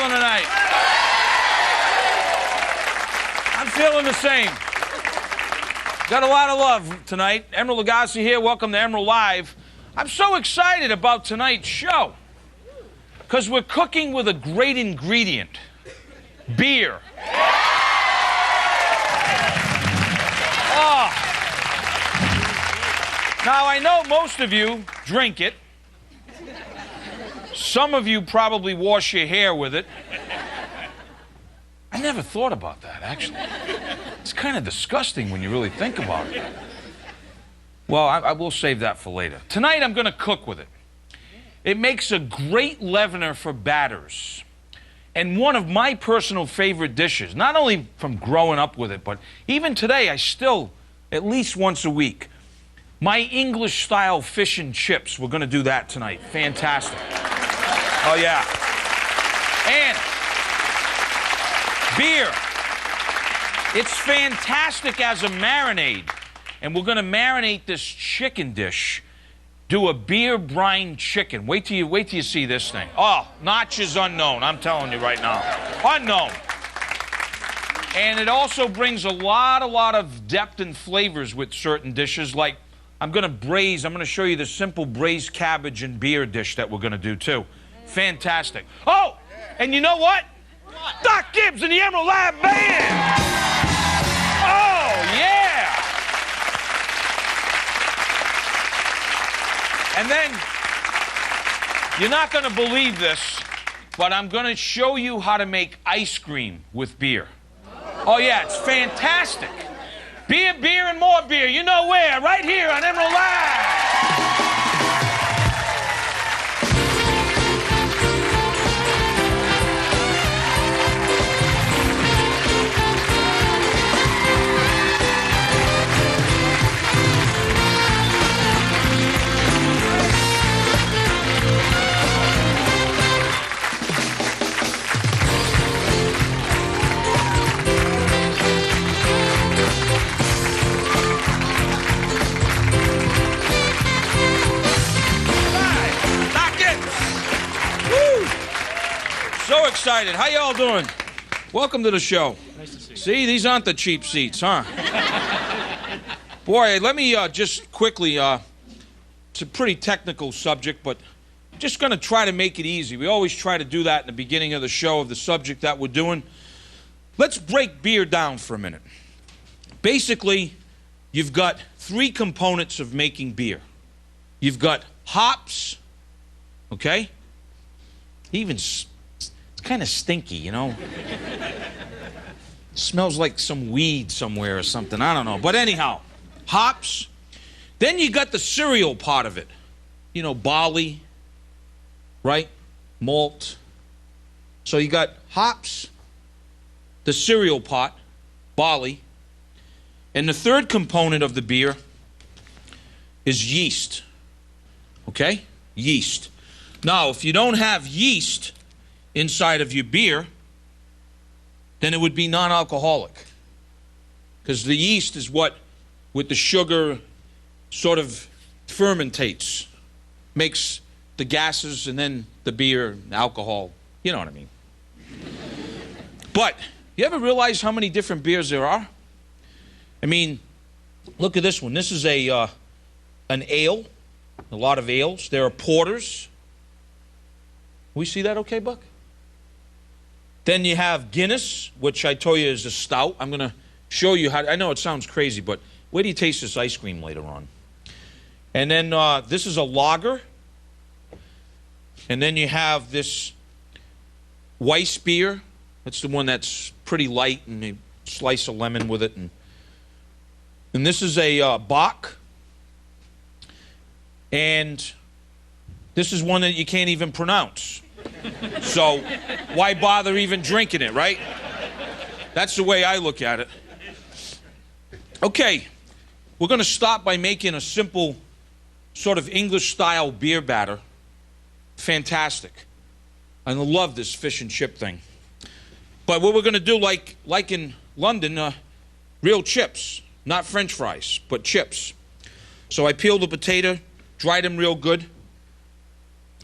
feeling tonight? I'm feeling the same. Got a lot of love tonight. Emeril Lagasse here. Welcome to Emeril Live. I'm so excited about tonight's show because we're cooking with a great ingredient, beer. Oh. Now, I know most of you drink it. Some of you probably wash your hair with it. I never thought about that, actually. It's kind of disgusting when you really think about it. Well, I will save that for later. Tonight, I'm going to cook with it. It makes a great leavener for batters. And one of my personal favorite dishes, not only from growing up with it, but even today, I still, at least once a week, my English-style fish and chips. We're going to do that tonight. Fantastic. Oh, yeah. And beer. It's fantastic as a marinade. And we're going to marinate this chicken dish. Do a beer brine chicken. Wait till you see this thing. Oh, notches unknown. I'm telling you right now. Unknown. And it also brings a lot of depth and flavors with certain dishes. Like, I'm going to show you the simple braised cabbage and beer dish that we're going to do, too. Fantastic. Oh, and you know what? Doc Gibbs and the Emeril Live Band. Oh, yeah. And then, you're not going to believe this, but I'm going to show you how to make ice cream with beer. Oh, yeah, it's fantastic. Beer, beer, and more beer. You know where? Right here on Emeril Live. So excited. How y'all doing? Welcome to the show. Nice to see you. See, these aren't the cheap seats, huh? Boy, let me just quickly, it's a pretty technical subject, but just going to try to make it easy. We always try to do that in the beginning of the show of the subject that we're doing. Let's break beer down for a minute. Basically, you've got three components of making beer. You've got hops, okay? Even kind of stinky, you know. Smells like some weed somewhere or something. I don't know. But anyhow, hops. Then you got the cereal part of it. You know, barley, right? Malt. So you got hops, the cereal part, barley. And the third component of the beer is yeast. Okay? Yeast. Now, if you don't have yeast inside of your beer, then it would be non-alcoholic. Because the yeast is what, with the sugar, sort of fermentates, makes the gases and then the beer, alcohol, you know what I mean. But, you ever realize how many different beers there are? I mean, look at this one. This is an ale, a lot of ales. There are porters. We see that okay, Buck? Then you have Guinness, which I told you is a stout. I'm going to show you how. I know it sounds crazy, but wait till you taste this ice cream later on. And then this is a lager. And then you have this Weiss beer. That's the one that's pretty light, and they slice a lemon with it. And this is a Bock. And this is one that you can't even pronounce. So why bother even drinking it, right? That's the way I look at it. Okay, we're going to start by making a simple sort of English-style beer batter. Fantastic. I love this fish and chip thing. But what we're going to do, like in London, real chips. Not French fries, but chips. So I peeled the potato, dried them real good.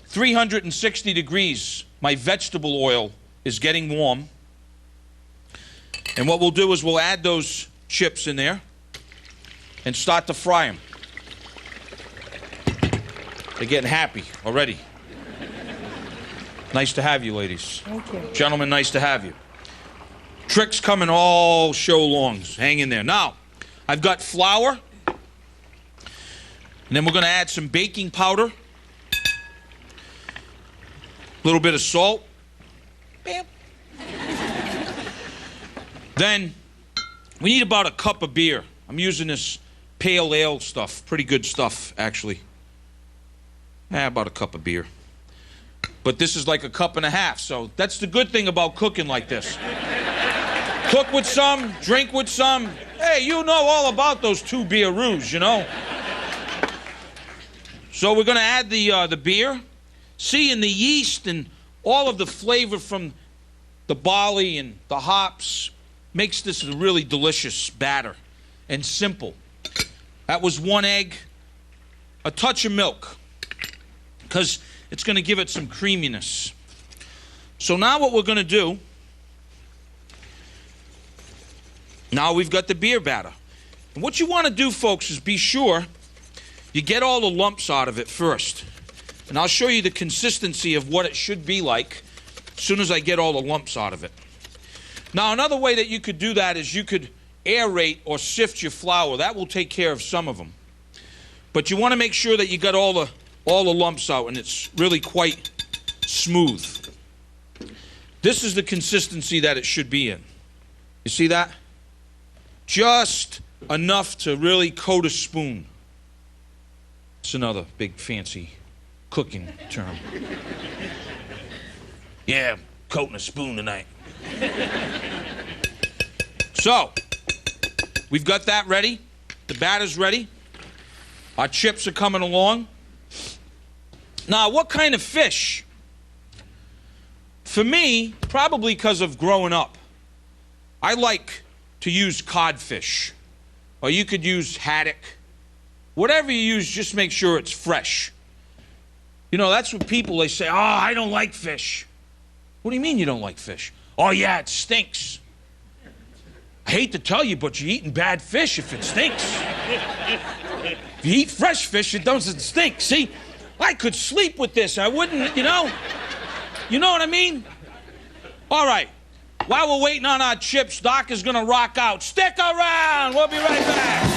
360 degrees, my vegetable oil is getting warm. And what we'll do is we'll add those chips in there and start to fry them. They're getting happy already. Nice to have you, ladies. Thank you. Gentlemen, nice to have you. Tricks coming all show long. Hang in there. Now, I've got flour. And then we're going to add some baking powder. A little bit of salt. Bam. Then, we need about a cup of beer. I'm using this pale ale stuff. Pretty good stuff, actually. About a cup of beer. But this is like a cup and a half, so that's the good thing about cooking like this. Cook with some, drink with some. Hey, you know all about those 2 beer-roos, you know? So we're going to add the beer. See, in the yeast and all of the flavor from the barley and the hops makes this a really delicious batter and simple. That was 1 egg, a touch of milk, because it's going to give it some creaminess. So now what we're going to do, now we've got the beer batter. And what you want to do, folks, is be sure you get all the lumps out of it first. And I'll show you the consistency of what it should be like as soon as I get all the lumps out of it. Now, another way that you could do that is you could aerate or sift your flour. That will take care of some of them. But you want to make sure that you got all the lumps out and it's really quite smooth. This is the consistency that it should be in. You see that? Just enough to really coat a spoon. It's another big fancy cooking term. Yeah, I'm coating a spoon tonight. So, we've got that ready. The batter's ready. Our chips are coming along. Now, what kind of fish? For me, probably because of growing up, I like to use codfish. Or you could use haddock. Whatever you use, just make sure it's fresh. You know, that's what people, they say, oh, I don't like fish. What do you mean you don't like fish? Oh, yeah, it stinks. I hate to tell you, but you're eating bad fish if it stinks. If you eat fresh fish, it doesn't stink. See, I could sleep with this. I wouldn't, you know? You know what I mean? All right. While we're waiting on our chips, Doc is going to rock out. Stick around. We'll be right back.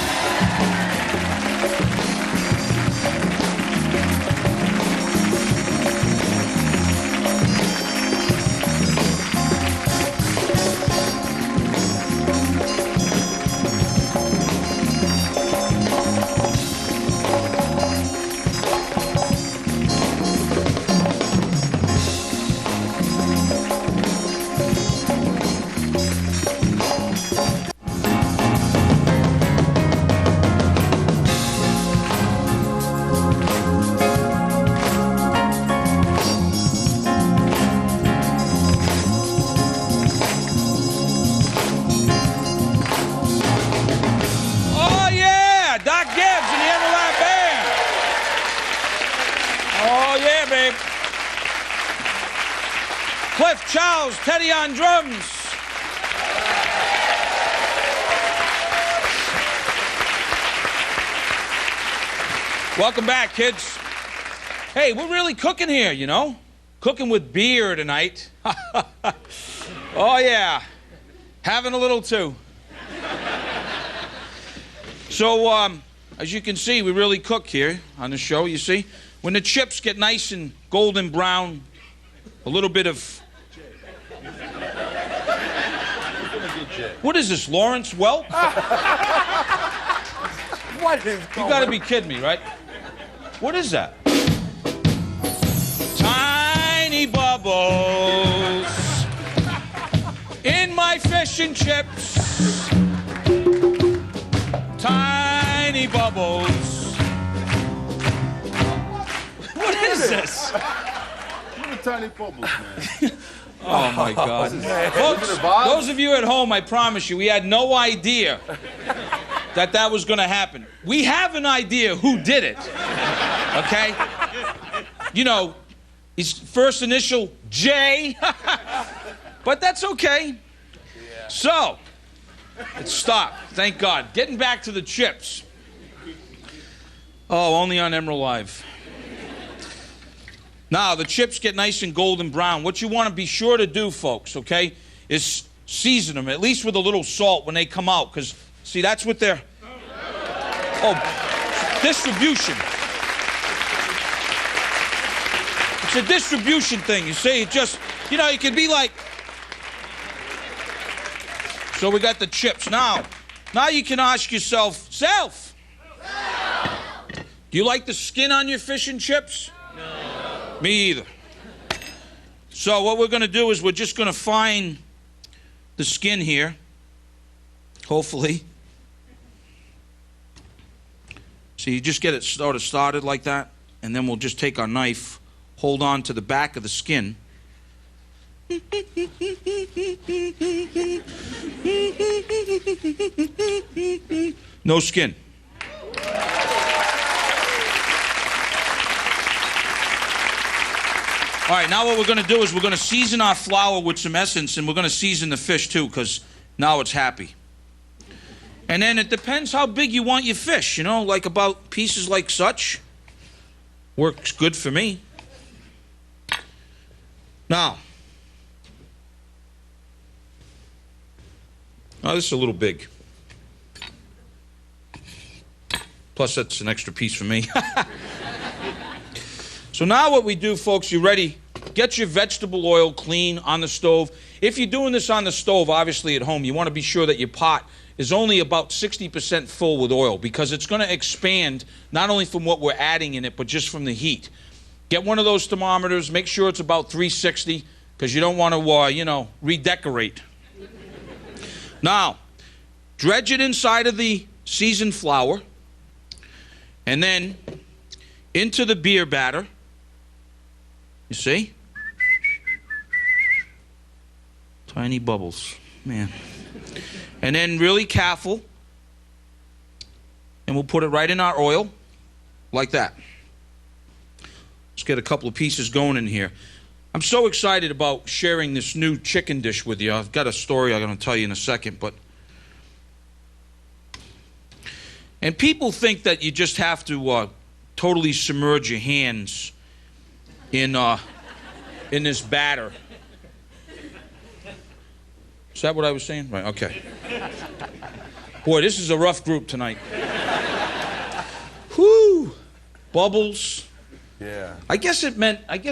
Cliff Charles, Teddy on drums. Welcome back, kids. Hey, we're really cooking here, you know? Cooking with beer tonight. Oh, yeah. Having a little, too. So, as you can see, we really cook here on the show, you see? When the chips get nice and golden brown, a little bit of... What is this, Lawrence Welk? What is You gotta be kidding me, right? What is that? Tiny bubbles in my fish and chips. Tiny bubbles. What is this? Tiny bubbles, man. Oh my God. Folks, those of you at home, I promise you, we had no idea that that was going to happen. We have an idea who did it, okay? You know, his first initial, J. But that's okay. So, it stopped. Thank God. Getting back to the chips. Oh, only on Emerald Live. Now, the chips get nice and golden brown. What you want to be sure to do, folks, okay, is season them, at least with a little salt when they come out. Because, see, that's what they're... Oh, distribution. It's a distribution thing. You see, it just, you know, it could be like... So we got the chips. Now you can ask yourself, Self, do you like the skin on your fish and chips? No. Me either. So what we're going to do is we're just going to find the skin here, hopefully. So you just get it sort of started like that, and then we'll just take our knife, hold on to the back of the skin. No skin. All right, now what we're going to do is we're going to season our flour with some essence, and we're going to season the fish too, because now it's happy. And then it depends how big you want your fish, you know, like about pieces like such. Works good for me. Now, oh, this is a little big. Plus, that's an extra piece for me. So now what we do, folks, you ready? Get your vegetable oil clean on the stove. If you're doing this on the stove, obviously at home, you want to be sure that your pot is only about 60% full with oil, because it's going to expand not only from what we're adding in it, but just from the heat. Get one of those thermometers. Make sure it's about 360, because you don't want to, you know, redecorate. Now, dredge it inside of the seasoned flour, and then into the beer batter. You see? Tiny bubbles, man. And then really careful, and we'll put it right in our oil, like that. Let's get a couple of pieces going in here. I'm so excited about sharing this new chicken dish with you. I've got a story I'm going to tell you in a second, but... And people think that you just have to totally submerge your hands in this batter. Is that what I was saying? Right, okay. Boy, this is a rough group tonight. Whoo! Bubbles. Yeah. I guess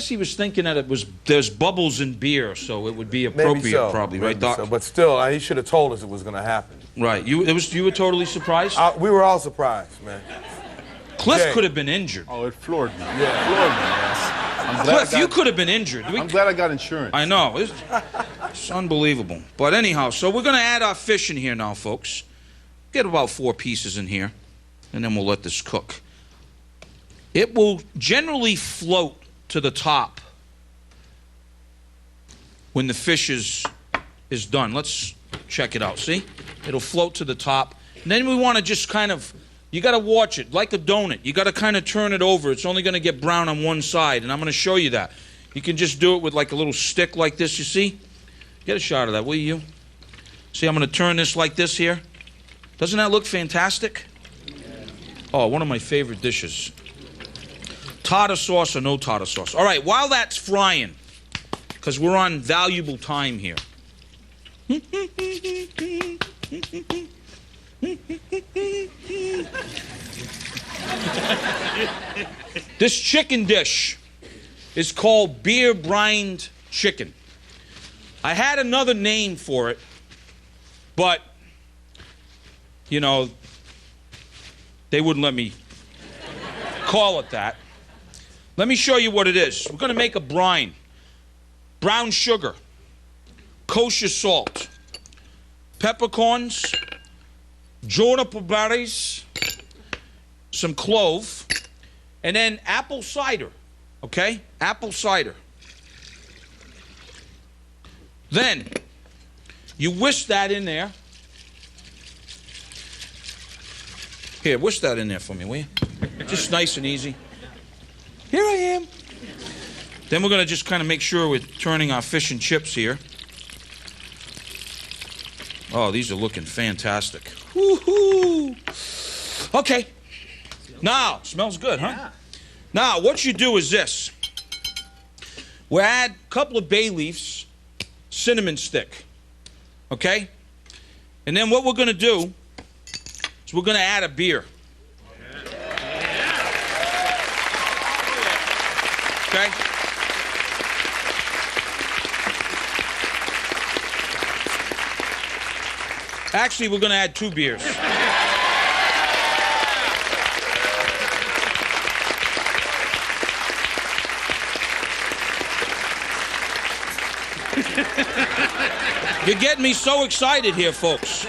he was thinking that there's bubbles in beer, so it would be appropriate. Maybe so. Probably, Maybe right, Doc? so. But still, he should have told us it was going to happen. Right. You were totally surprised? We were all surprised, man. Cliff Jay. could have been injured. Oh, it floored me. Yeah. It floored me, yes. Cliff, you could have been injured. I'm glad I got insurance. I know. It's unbelievable. But anyhow, so we're going to add our fish in here now, folks. Get about 4 pieces in here, and then we'll let this cook. It will generally float to the top when the fish is done. Let's check it out. See? It'll float to the top. And then we want to just kind of, you got to watch it like a donut. You got to kind of turn it over. It's only going to get brown on one side, and I'm going to show you that. You can just do it with like a little stick like this, you see? Get a shot of that, will you? See, I'm going to turn this like this here. Doesn't that look fantastic? Oh, one of my favorite dishes. Tartar sauce or no tartar sauce. All right, while that's frying, because we're on valuable time here. This chicken dish is called beer brined chicken. I had another name for it, but, you know, they wouldn't let me call it that. Let me show you what it is. We're going to make a brine. Brown sugar, kosher salt, peppercorns, juniper berries, some clove, and then apple cider, okay? Apple cider. Then you whisk that in there. Here, whisk that in there for me, will you? Just nice and easy. Here I am. Then we're going to just kind of make sure we're turning our fish and chips here. Oh, these are looking fantastic. Woo-hoo. Okay. Now, smells good, huh? Yeah. Now, what you do is this. We add a couple of bay leaves, cinnamon stick, okay? And then what we're going to do is we're going to add a beer. Okay? Actually, we're going to add 2 beers. You're getting me so excited here, folks.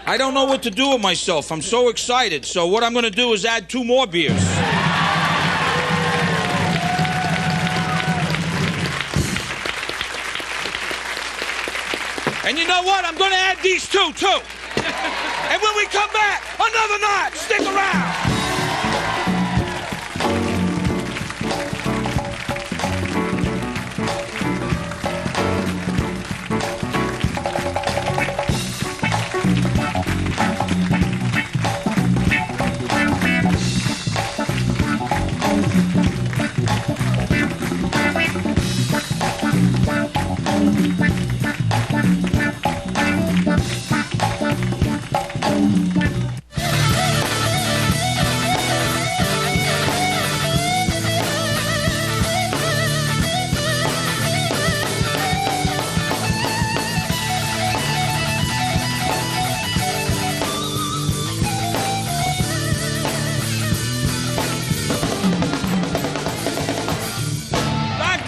I don't know what to do with myself. I'm so excited. So what I'm going to do is add 2 more beers. And you know what? I'm going to add these 2, too. And when we come back, another night. Stick around.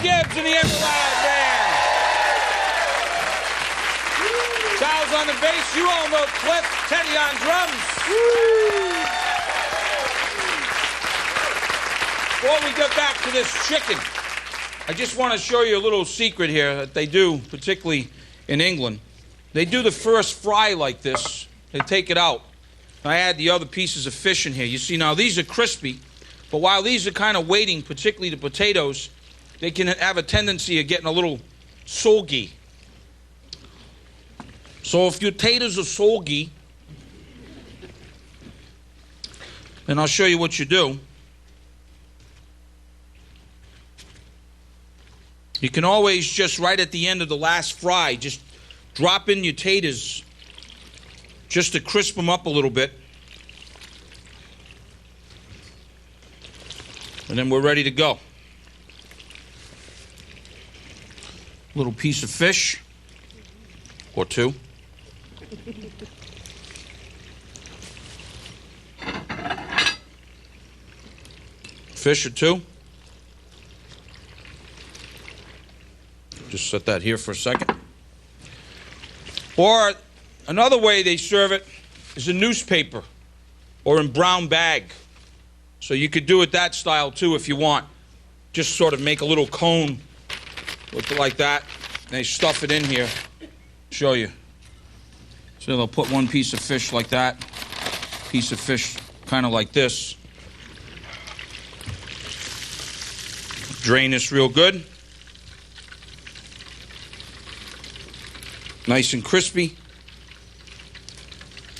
Gibbs and the Emerald Band. Charles on the bass, you all know Cliff, Teddy on drums. Before we get back to this chicken, I just want to show you a little secret here that they do, particularly in England. They do the first fry like this. They take it out. I add the other pieces of fish in here. You see, now these are crispy, but while these are kind of waiting, particularly the potatoes, they can have a tendency of getting a little soggy. So if your potatoes are soggy, then I'll show you what you do. You can always just right at the end of the last fry, just drop in your taters just to crisp them up a little bit. And then we're ready to go. Little piece of fish or 2. Fish or 2. Just set that here for a second. Or another way they serve it is in newspaper or in brown bag. So you could do it that style too if you want. Just sort of make a little cone with it like that. And they stuff it in here. Show you. So they'll put one piece of fish like that. Piece of fish kind of like this. Drain this real good. Nice and crispy.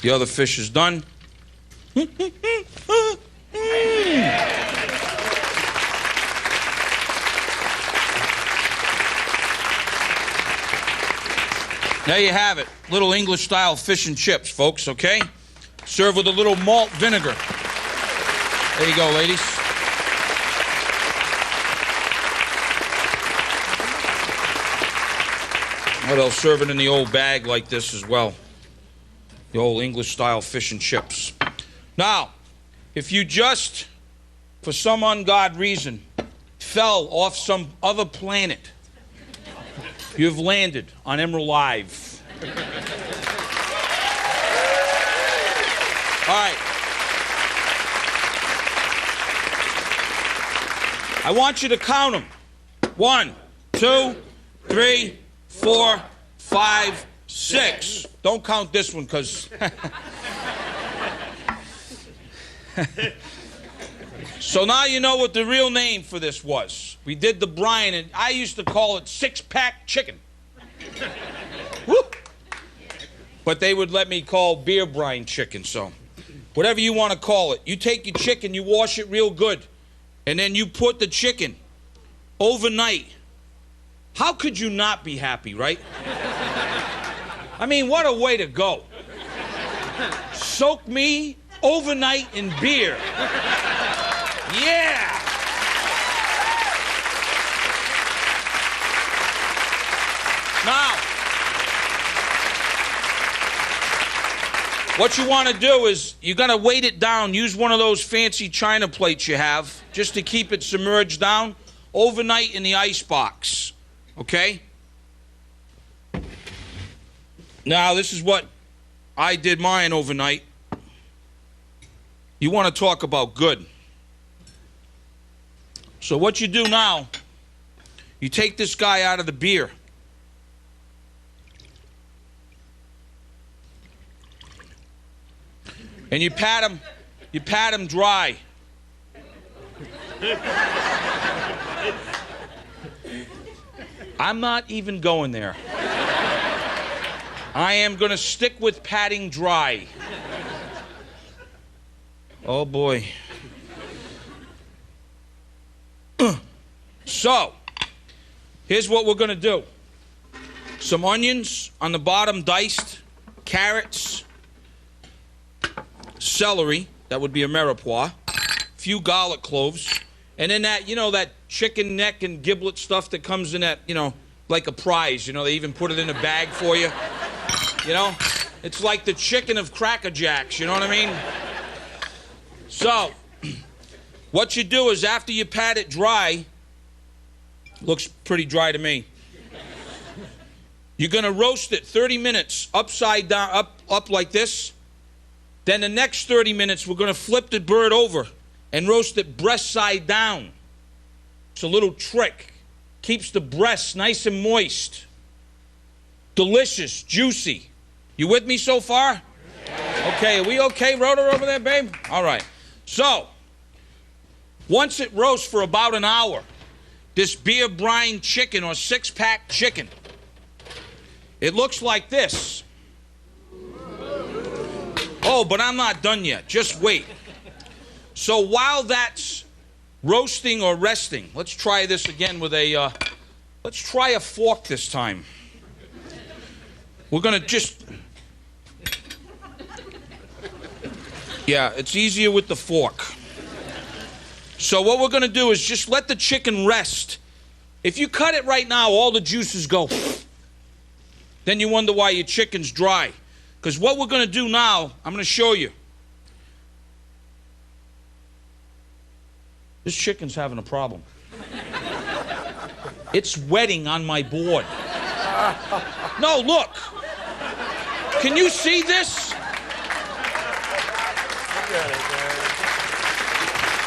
The other fish is done. There you have it. Little English-style fish and chips, folks, okay? Serve with a little malt vinegar. There you go, ladies. Or they'll serve it in the old bag like this as well. The old English-style fish and chips. Now, if you just, for some ungodly reason, fell off some other planet, you've landed on Emerald Live. All right. I want you to count them. 1, 2, 3, 4, 5, 6. Don't count this one because... So now you know what the real name for this was. We did the brine, and I used to call it six-pack chicken. Woo! but they would let me call beer brine chicken, so whatever you want to call it. You take your chicken, you wash it real good, and then you put the chicken overnight. How could you not be happy, right? I mean, what a way to go. Soak me overnight in beer. Yeah! Now, what you want to do is you got to weight it down. Use one of those fancy china plates you have just to keep it submerged down overnight in the ice box. Okay? Now, this is what I did mine overnight. You want to talk about good. So what you do now, you take this guy out of the beer. And you pat him dry. I'm not even going there. I am going to stick with patting dry. Oh boy. So, here's what we're going to do. Some onions on the bottom diced, carrots, celery, that would be a mirepoix, few garlic cloves, and then that, you know, that chicken neck and giblet stuff that comes in that, you know, like a prize, you know, they even put it in a bag for you, you know? It's like the chicken of Cracker Jacks, you know what I mean? So, what you do is after you pat it dry, looks pretty dry to me, you're gonna roast it 30 minutes upside down, up like this. Then the next 30 minutes, we're going to flip the bird over and roast it breast side down. It's a little trick. Keeps the breasts nice and moist. Delicious, juicy. You with me so far? Okay, are we okay, Rhoda, over there, babe? All right. So, once it roasts for about an hour, this beer brine chicken or six-pack chicken, it looks like this. Oh, but I'm not done yet. Just wait. So while that's roasting or resting, let's try this again with a, let's try a fork this time. We're going to just, yeah, it's easier with the fork. So what we're going to do is just let the chicken rest. If you cut it right now, all the juices go. Then you wonder why your chicken's dry. Because what we're going to do now, I'm going to show you. This chicken's having a problem. It's wetting on my board. No, look. Can you see this?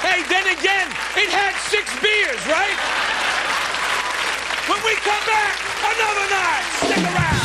Hey, then again, it had 6 beers, right? When we come back, another night. Stick around.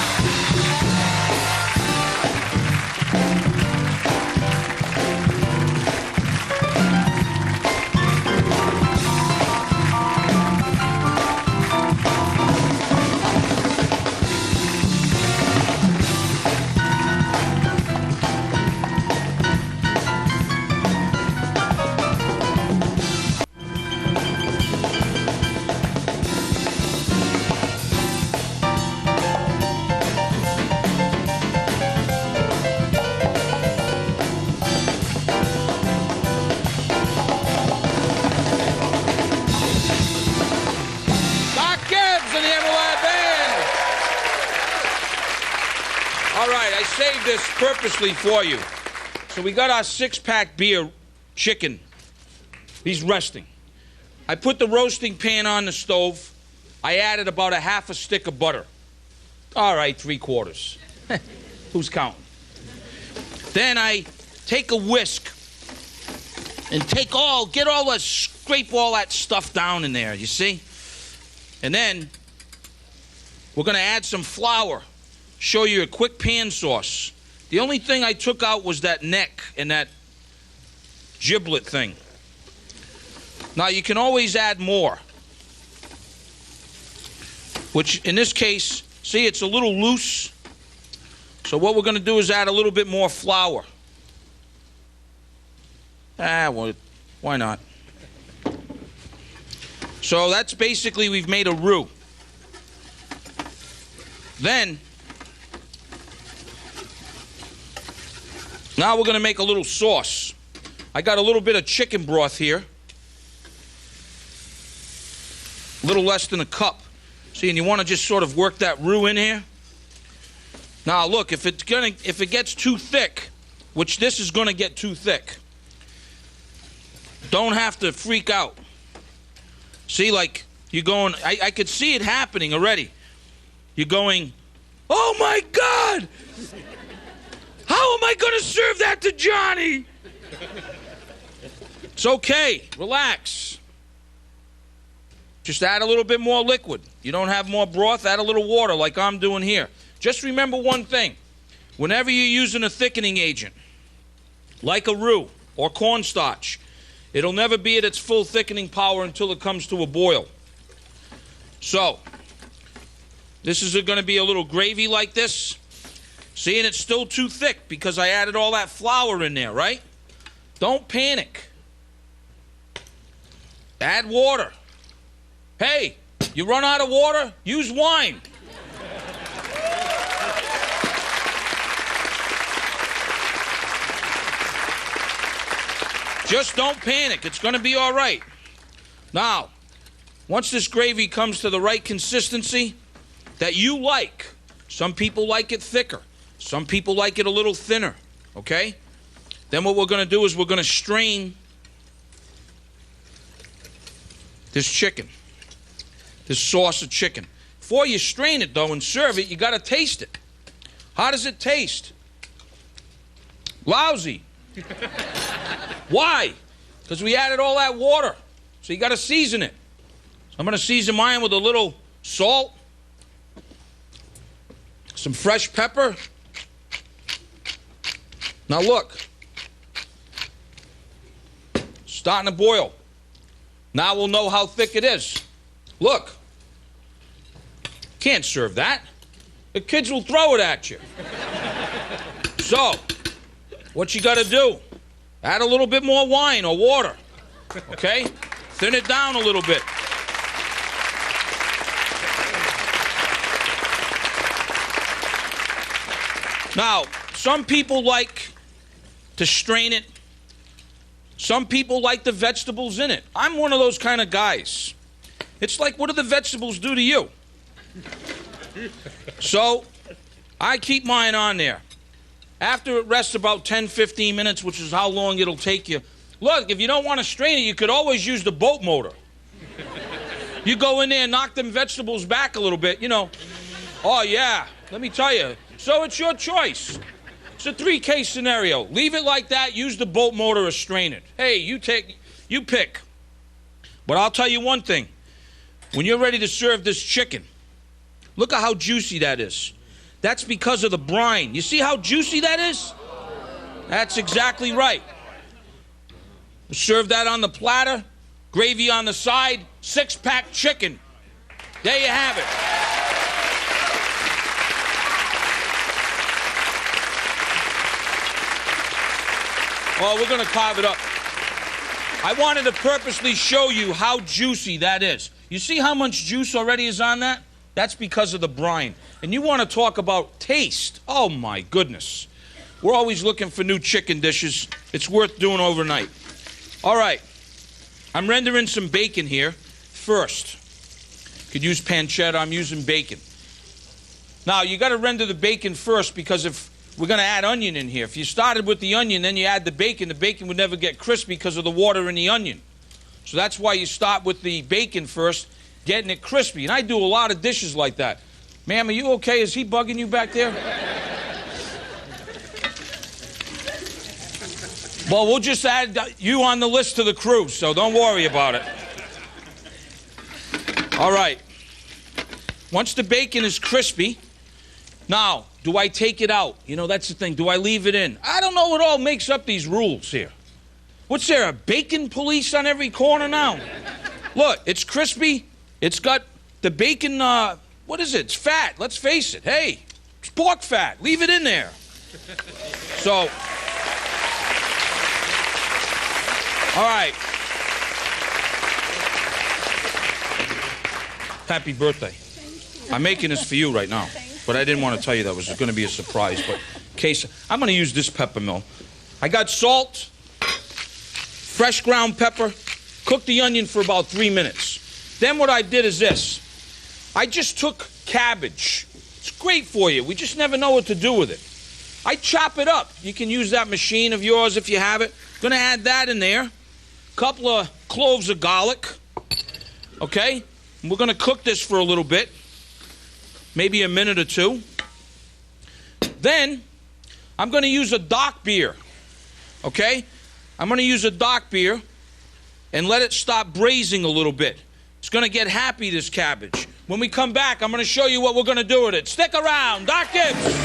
Saved this purposely for you. So we got our 6-pack beer chicken. He's resting. I put the roasting pan on the stove. I added about a half a stick of butter. All right, 3/4. Who's counting? Then I take a whisk and scrape all that stuff down in there, you see? And then we're gonna add some flour. Show you a quick pan sauce. The only thing I took out was that neck and that giblet thing. Now you can always add more. Which in this case, see, it's a little loose. So what we're going to do is add a little bit more flour. Well, why not? So that's basically, we've made a roux. Then, now we're going to make a little sauce. I got a little bit of chicken broth here. A little less than a cup. See, and you want to just sort of work that roux in here. Now look, if it gets too thick, which this is going to get too thick, don't have to freak out. See, like, you're going, I could see it happening already. You're going, oh my God! How am I going to serve that to Johnny? It's okay, relax. Just add a little bit more liquid. You don't have more broth, add a little water like I'm doing here. Just remember one thing. Whenever you're using a thickening agent, like a roux or cornstarch, it'll never be at its full thickening power until it comes to a boil. So, this is going to be a little gravy like this. See, and it's still too thick because I added all that flour in there, right? Don't panic. Add water. Hey, you run out of water? Use wine. Just don't panic. It's going to be all right. Now, once this gravy comes to the right consistency that you like, some people like it thicker. Some people like it a little thinner, okay? Then what we're going to do is we're going to strain this chicken, this sauce of chicken. Before you strain it, though, and serve it, you got to taste it. How does it taste? Lousy. Why? Because we added all that water. So you got to season it. So I'm going to season mine with a little salt, some fresh pepper. Now look. Starting to boil. Now we'll know how thick it is. Look. Can't serve that. The kids will throw it at you. So, what you got to do? Add a little bit more wine or water, okay? Thin it down a little bit. Now, some people like to strain it. Some people like the vegetables in it. I'm one of those kind of guys. It's like, what do the vegetables do to you? So, I keep mine on there. After it rests about 10, 15 minutes, which is how long it'll take you. Look, if you don't want to strain it, you could always use the boat motor. You go in there and knock them vegetables back a little bit, you know. Oh, yeah, let me tell you. So it's your choice. It's a 3-case scenario. Leave it like that, use the boat motor or strain it. Hey, you pick. But I'll tell you one thing. When you're ready to serve this chicken, look at how juicy that is. That's because of the brine. You see how juicy that is? That's exactly right. Serve that on the platter, gravy on the side, 6-pack chicken. There you have it. Oh, we're going to carve it up. I wanted to purposely show you how juicy that is. You see how much juice already is on that? That's because of the brine. And you want to talk about taste. Oh, my goodness. We're always looking for new chicken dishes. It's worth doing overnight. All right. I'm rendering some bacon here first. Could use pancetta. I'm using bacon. Now, you got to render the bacon first because if we're going to add onion in here. If you started with the onion, then you add the bacon would never get crispy because of the water in the onion. So that's why you start with the bacon first, getting it crispy. And I do a lot of dishes like that. Ma'am, are you okay? Is he bugging you back there? Well, we'll just add you on the list to the crew, so don't worry about it. All right. Once the bacon is crispy, now, do I take it out? You know, that's the thing. Do I leave it in? I don't know what all makes up these rules here. What's there, a bacon police on every corner now? Look, it's crispy. It's got the bacon, what is it? It's fat. Let's face it. Hey, It's pork fat. Leave it in there. So, all right. Happy birthday. I'm making this for you right now, but I didn't want to tell you that was going to be a surprise. But in case, I'm going to use this pepper mill. I got salt, fresh ground pepper, cooked the onion for about 3 minutes. Then what I did is this. I just took cabbage. It's great for you. We just never know what to do with it. I chop it up. You can use that machine of yours if you have it. Gonna add that in there. Couple of cloves of garlic. Okay? And we're gonna cook this for a little bit. Maybe a minute or two. Then, I'm gonna use a dark beer. Okay? I'm gonna use a dark beer and let it stop braising a little bit. It's gonna get happy, this cabbage. When we come back, I'm gonna show you what we're gonna do with it. Stick around, Doc Gibbs.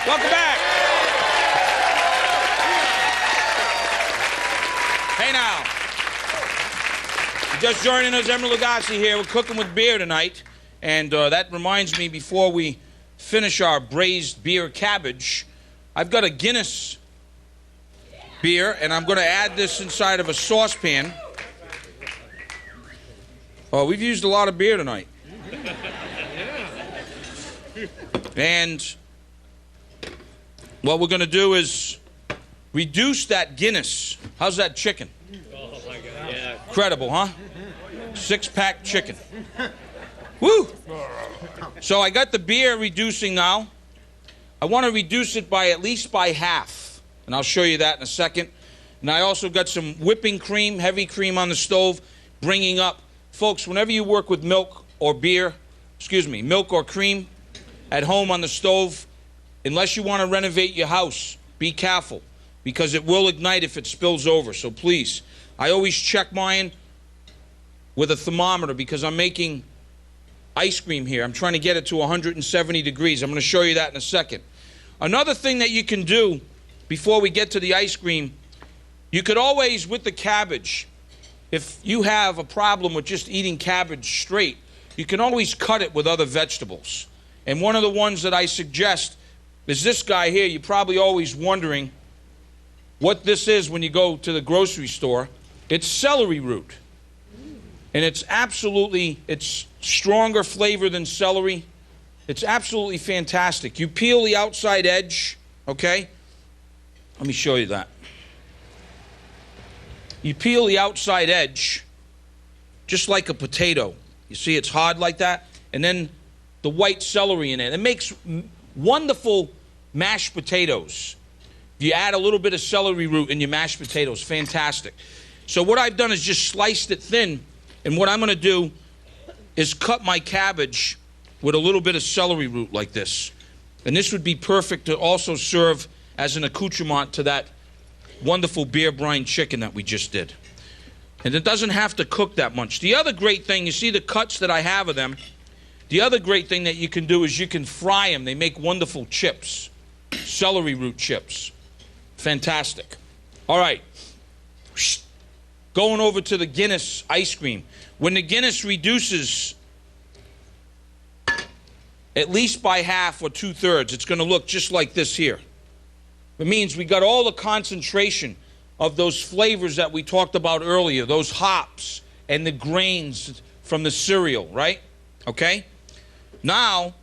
Welcome back. Hey now. Just joining us, Emeril Lagasse here. We're cooking with beer tonight. And that reminds me, before we finish our braised beer cabbage, I've got a Guinness beer, and I'm going to add this inside of a saucepan. Oh, we've used a lot of beer tonight. And what we're going to do is reduce that Guinness. How's that chicken? Oh, my God. Yeah. Incredible, huh? 6-pack chicken. Woo! So I got the beer reducing now. I want to reduce it by at least by half. And I'll show you that in a second. And I also got some whipping cream, heavy cream on the stove, bringing up. Folks, whenever you work with milk or beer, milk or cream at home on the stove, unless you want to renovate your house, be careful, because it will ignite if it spills over. So please, I always check mine with a thermometer because I'm making ice cream here. I'm trying to get it to 170 degrees. I'm going to show you that in a second. Another thing that you can do before we get to the ice cream, you could always, with the cabbage, if you have a problem with just eating cabbage straight, you can always cut it with other vegetables. And one of the ones that I suggest is this guy here. You're probably always wondering what this is when you go to the grocery store. It's celery root. And it's stronger flavor than celery. It's absolutely fantastic. You peel the outside edge, okay? Let me show you that. You peel the outside edge just like a potato. You see it's hard like that? And then the white celery in it. It makes wonderful mashed potatoes. You add a little bit of celery root in your mashed potatoes. Fantastic. So what I've done is just sliced it thin. And what I'm going to do is cut my cabbage with a little bit of celery root like this. And this would be perfect to also serve as an accoutrement to that wonderful beer brine chicken that we just did. And it doesn't have to cook that much. The other great thing, you see the cuts that I have of them, the other great thing that you can do is you can fry them. They make wonderful chips, celery root chips. Fantastic. All right. Going over to the Guinness ice cream. When the Guinness reduces at least by half or 2/3, it's going to look just like this here. It means we got all the concentration of those flavors that we talked about earlier, those hops and the grains from the cereal, right? Okay? Now,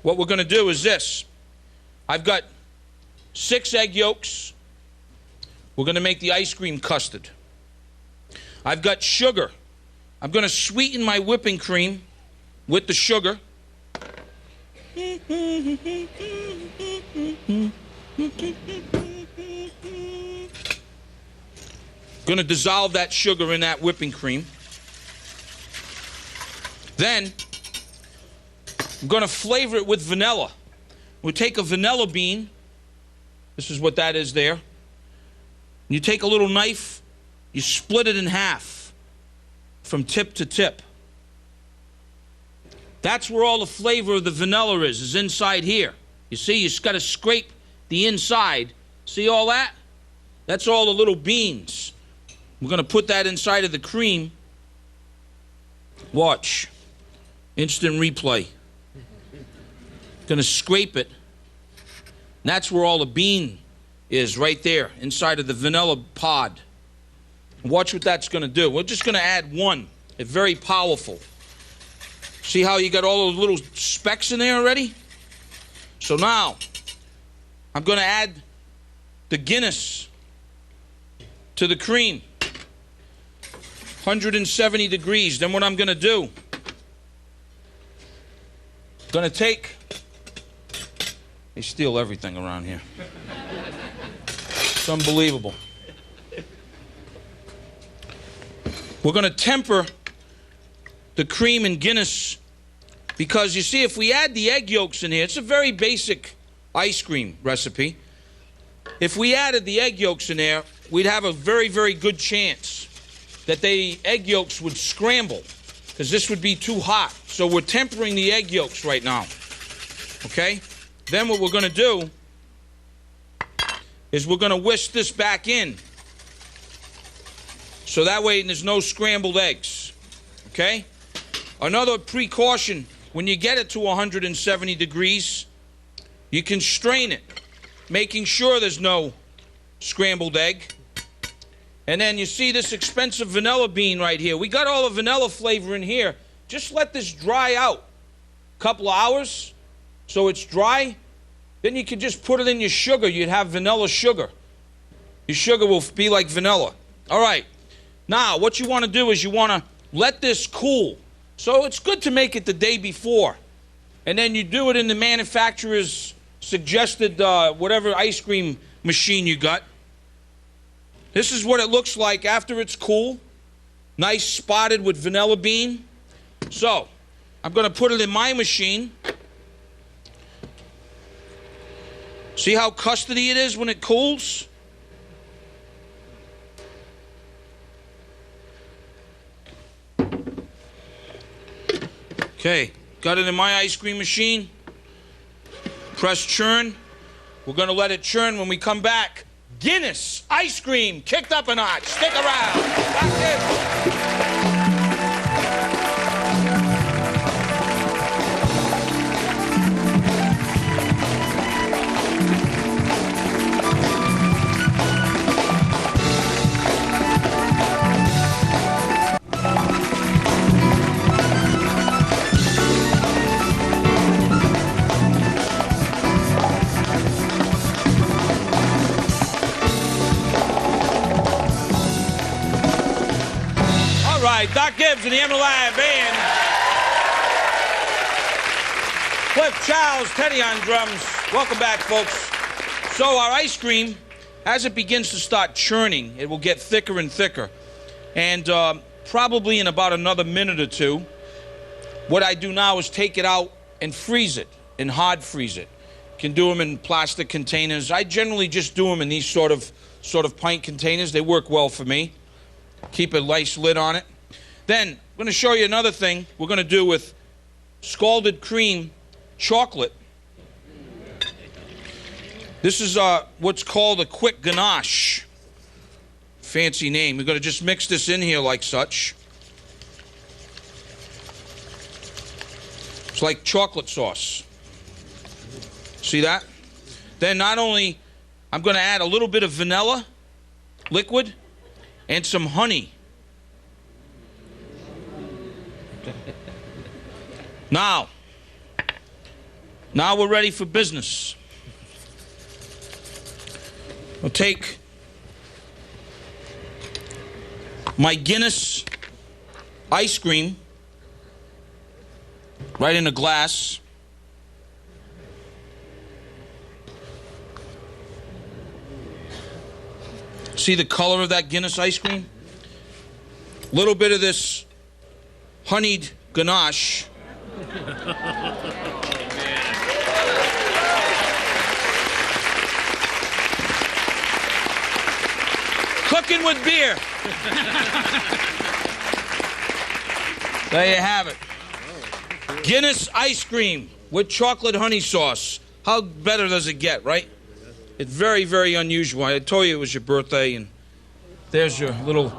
what we're going to do is this. I've got 6 egg yolks. We're going to make the ice cream custard. I've got sugar. I'm going to sweeten my whipping cream with the sugar. Going to dissolve that sugar in that whipping cream. Then, I'm going to flavor it with vanilla. We'll take a vanilla bean. This is what that is there. You take a little knife, you split it in half from tip to tip. That's where all the flavor of the vanilla is inside here. You see, you just got to scrape the inside. See all that? That's all the little beans. We're going to put that inside of the cream. Watch. Instant replay. Going to scrape it. And that's where all the bean is, right there, inside of the vanilla pod. Watch what that's going to do. We're just going to add one. It's very powerful. See how you got all those little specks in there already? So now, I'm going to add the Guinness to the cream. 170 degrees. Then what I'm going to do, going to take, they steal everything around here. It's unbelievable. We're going to temper the cream and Guinness because, you see, if we add the egg yolks in here, it's a very basic ice cream recipe. If we added the egg yolks in there, we'd have a very, very good chance that the egg yolks would scramble because this would be too hot. So we're tempering the egg yolks right now. Okay? Then what we're going to do is we're going to whisk this back in. So that way there's no scrambled eggs. Okay? Another precaution, when you get it to 170 degrees, you can strain it, making sure there's no scrambled egg. And then you see this expensive vanilla bean right here. We got all the vanilla flavor in here. Just let this dry out a couple of hours so it's dry. Then you can just put it in your sugar. You'd have vanilla sugar. Your sugar will be like vanilla. All right. Now, what you want to do is you want to let this cool. So it's good to make it the day before. And then you do it in the manufacturer's suggested whatever ice cream machine you got. This is what it looks like after it's cool. Nice spotted with vanilla bean. So, I'm going to put it in my machine. See how custardy it is when it cools? Okay, got it in my ice cream machine. Press churn. We're going to let it churn. When we come back, Guinness ice cream kicked up a notch. Stick around. That's it. Doc Gibbs and the Emerald Live Band. Cliff Charles, Teddy on drums. Welcome back, folks. So our ice cream, as it begins to start churning, it will get thicker and thicker. And probably in about another minute or two, what I do now is take it out and freeze it, and hard freeze it. You can do them in plastic containers. I generally just do them in these sort of pint containers. They work well for me. Keep a nice lid on it. Then, I'm going to show you another thing we're going to do with scalded cream chocolate. This is what's called a quick ganache. Fancy name. We're going to just mix this in here like such. It's like chocolate sauce. See that? Then not only, I'm going to add a little bit of vanilla liquid and some honey. Now we're ready for business. I'll take my Guinness ice cream right in a glass. See the color of that Guinness ice cream? Little bit of this honeyed ganache. Cooking with beer. There you have it. Guinness ice cream with chocolate honey sauce. How better does it get, right? It's very, very unusual. I told you it was your birthday, and there's your little...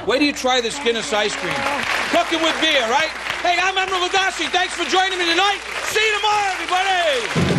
Wait till you try this Guinness ice cream. Cooking with beer, right? Hey, I'm Admiral Lagasse. Thanks for joining me tonight. See you tomorrow, everybody.